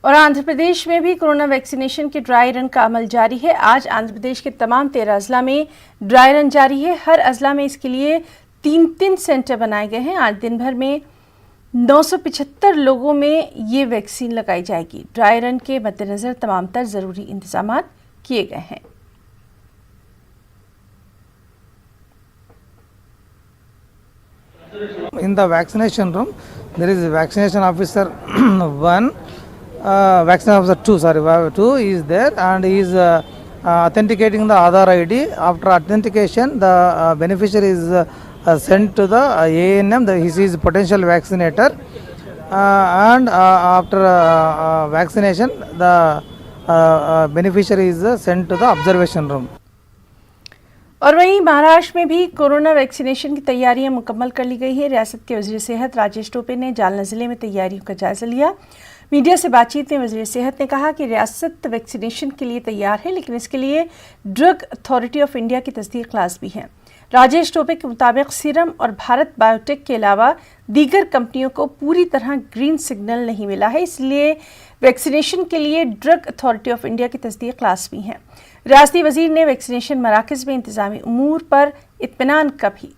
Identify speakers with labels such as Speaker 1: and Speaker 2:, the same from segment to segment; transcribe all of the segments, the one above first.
Speaker 1: और आंध्र प्रदेश में भी कोरोना वैक्सीनेशन के ड्राई रन का अमल जारी है। आज आंध्र प्रदेश के तमाम 13 अजला में ड्राई रन जारी है। हर अजला में इसके लिए 3-3 सेंटर बनाए गए हैं। आज दिन भर में 975 लोगों में ये वैक्सीन लगाई जाएगी। ड्राई रन के मद्देनजर तमाम तर जरूरी इंतजाम किए गए हैं।
Speaker 2: In the vaccination room, there is a vaccination officer one, vaccination officer two is there, and he is authenticating the Aadhaar ID. After authentication, the beneficiary is sent to the ANM. He is potential vaccinator, and after vaccination, the beneficiary is sent to the observation room.
Speaker 1: और वहीं महाराष्ट्र में भी corona vaccination की तैयारियां मुकम्मल कर ली गई है। रियासत के वज़ीर सेहत राजेश टोपे ने जालना ज़िले में तैयारियों का जायजा लिया। मीडिया से बातचीत में वज़ीर सेहत ने कहा कि रियासत वैक्सीनेशन के लिए तैयार है, लेकिन इसके लिए ड्रग अथॉरिटी ऑफ इंडिया की तस्दीक लाज़मी है। राजेश टोपे के मुताबिक सीरम और भारत बायोटेक के अलावा दीगर कंपनियों को पूरी तरह ग्रीन सिग्नल नहीं मिला है, इसलिए वैक्सीनेशन के लिए ड्रग अथॉरिटी ऑफ इंडिया की तस्दीक लाज़मी है। रियासती वज़ीर ने वैक्सीनेशन मराकज़ में इंतज़ामी उमूर पर इत्मीनान का भी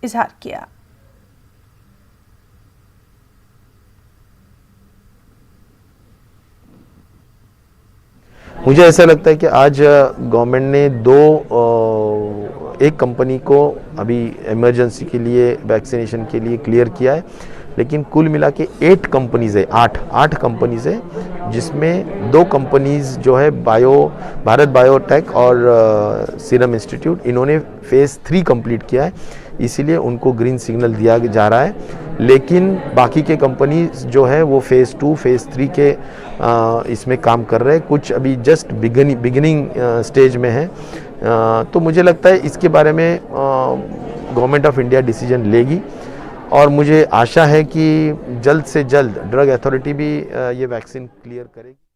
Speaker 1: इजहार किया।
Speaker 3: मुझे ऐसा लगता है कि आज गवर्नमेंट ने एक कंपनी को अभी इमरजेंसी के लिए वैक्सीनेशन के लिए क्लियर किया है, लेकिन कुल मिला के 8 कंपनीज है, 8 कंपनीज है, जिसमें 2 कंपनीज जो है भारत बायोटेक और सीरम इंस्टीट्यूट, इन्होंने फेज़ 3 कंप्लीट किया है, इसीलिए उनको ग्रीन सिग्नल दिया जा रहा है। लेकिन बाकी के कंपनीज जो है वो फेज़ 2, फेज़ 3 के इसमें काम कर रहे हैं, कुछ अभी जस्ट बिगिनिंग स्टेज में है। तो मुझे लगता है इसके बारे में गवर्नमेंट ऑफ इंडिया डिसीजन लेगी, और मुझे आशा है कि जल्द से जल्द ड्रग अथॉरिटी भी ये वैक्सीन क्लियर करेगी।